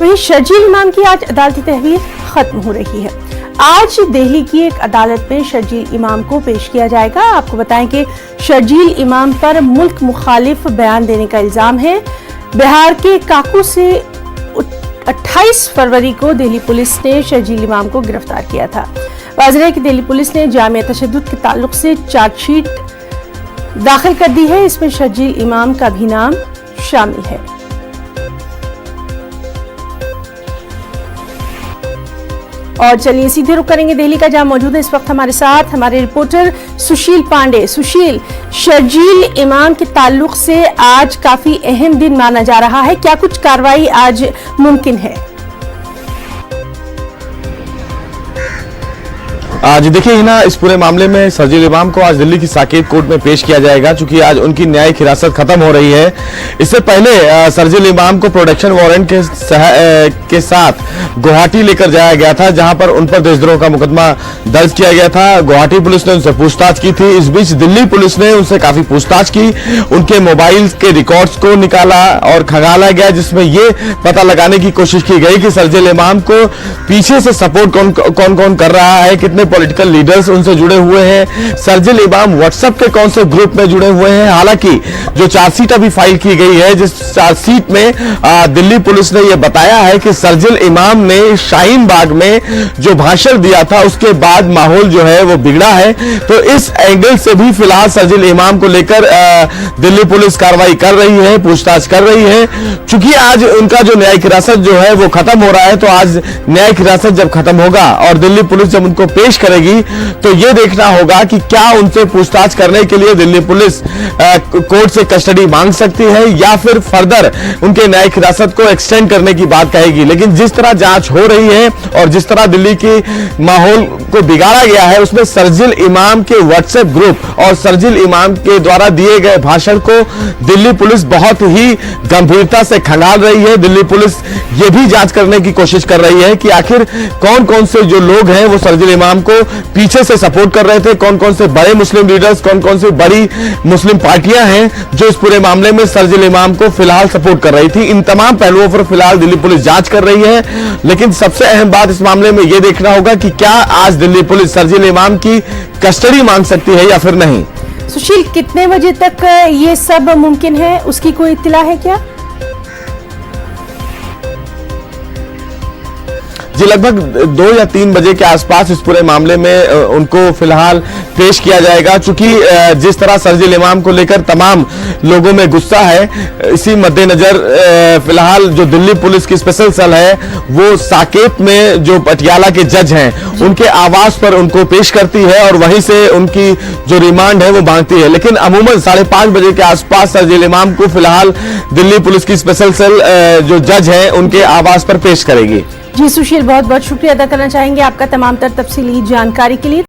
वहीं शर्जील इमाम की आज अदालती तहवील खत्म हो रही है। आज दिल्ली की एक अदालत में शर्जील इमाम को पेश किया जाएगा। आपको बताएं कि शर्जील इमाम पर मुल्क मुखालिफ बयान देने का इल्जाम है। बिहार के काकू से 28 फरवरी को दिल्ली पुलिस ने शर्जील इमाम को गिरफ्तार किया था। वाज़ेह है कि दिल्ली पुलिस ने जामिया तशद्दुद के ताल्लुक से चार्जशीट दाखिल कर दी है। इसमें शर्जील इमाम का भी नाम शामिल है। और चलिए सीधे रुख करेंगे दिल्ली का, जहां मौजूद है इस वक्त हमारे साथ हमारे रिपोर्टर सुशील पांडे। सुशील, शर्जील इमाम के ताल्लुक से आज काफी अहम दिन माना जा रहा है, क्या कुछ कार्रवाई आज मुमकिन है? आज देखिए हिना, इस पूरे मामले में शर्जील इमाम को आज दिल्ली की साकेत कोर्ट में पेश किया जाएगा, चूंकि आज उनकी न्यायिक हिरासत खत्म हो रही है। इससे पहले शर्जील इमाम को प्रोटेक्शन वारंट के साथ गुवाहाटी लेकर जाया गया था, जहां पर उन पर देशद्रोह का मुकदमा दर्ज किया गया था। गुवाहाटी पुलिस ने उनसे पूछताछ की थी। इस बीच दिल्ली पुलिस ने उनसे काफी पूछताछ की, उनके मोबाइल के रिकॉर्ड्स को निकाला और खंगाला गया, जिसमें ये पता लगाने की कोशिश की गई कि शर्जील इमाम को पीछे से सपोर्ट कौन कौन कर रहा है, कितने पॉलिटिकल लीडर्स उनसे जुड़े हुए हैं, शर्जील इमाम व्हाट्सएप के कौन से ग्रुप में जुड़े हुए हैं। हालांकि जो चार्जशीट अभी फाइल की गई है, जिस चार्जशीट में दिल्ली पुलिस ने यह बताया है कि शर्जील इमाम ने शाहीन बाग में जो भाषण दिया था उसके बाद माहौल जो है वो बिगड़ा है। तो इस एंगल से भी फिलहाल शर्जील इमाम को लेकर दिल्ली पुलिस कार्रवाई कर रही है, पूछताछ कर रही है। चूंकि आज उनका जो न्यायिक हिरासत जो है वो खत्म हो रहा है, तो आज न्यायिक हिरासत जब खत्म होगा और दिल्ली पुलिस जब उनको पेश करेगी तो यह देखना होगा कि क्या उनसे पूछताछ करने के लिए दिल्ली पुलिस कोर्ट से कस्टडी मांग सकती है या फिर फर्दर उनके न्यायिक हिरासत को एक्सटेंड करने की बात कहेगी। लेकिन जिस तरह जांच हो रही है और जिस तरह दिल्ली की माहौल को बिगाड़ा गया है, उसमें शर्जील इमाम के व्हाट्सएप ग्रुप और शर्जील इमाम के द्वारा दिए गए भाषण को दिल्ली पुलिस बहुत ही गंभीरता से खंगाल रही है। दिल्ली पुलिस ये भी जांच करने की कोशिश कर रही है कि आखिर कौन कौन से जो लोग हैं वो शर्जील इमाम को पीछे से सपोर्ट कर रहे थे, कौन कौन से बड़े मुस्लिम लीडर्स, कौन कौन सी बड़ी मुस्लिम पार्टियां हैं जो इस पूरे मामले में शर्जील इमाम को फिलहाल सपोर्ट कर रही थी। इन तमाम पहलुओं पर फिलहाल दिल्ली पुलिस जांच कर रही है। लेकिन सबसे अहम बात इस मामले में यह देखना होगा कि क्या आज दिल्ली पुलिस शर्जील इमाम की कस्टडी मांग सकती है या फिर नहीं। सुशील, कितने बजे तक ये सब मुमकिन है, उसकी कोई इत्तला है क्या? जी, लगभग 2 या 3 बजे के आसपास इस पूरे मामले में उनको फिलहाल पेश किया जाएगा। चूंकि जिस तरह शर्जील इमाम को लेकर तमाम लोगों में गुस्सा है, इसी मद्देनजर फिलहाल जो दिल्ली पुलिस की स्पेशल सेल है वो साकेत में जो पटियाला के जज हैं उनके आवास पर उनको पेश करती है और वहीं से उनकी जो रिमांड है वो मांगती है। लेकिन अमूमन 5:30 बजे के आसपास शर्जील इमाम को फिलहाल दिल्ली पुलिस की स्पेशल सेल जो जज हैं उनके आवास पर पेश करेगी। जी सुशील, बहुत बहुत शुक्रिया अदा करना चाहेंगे आपका तमाम तर तफसीली जानकारी के लिए।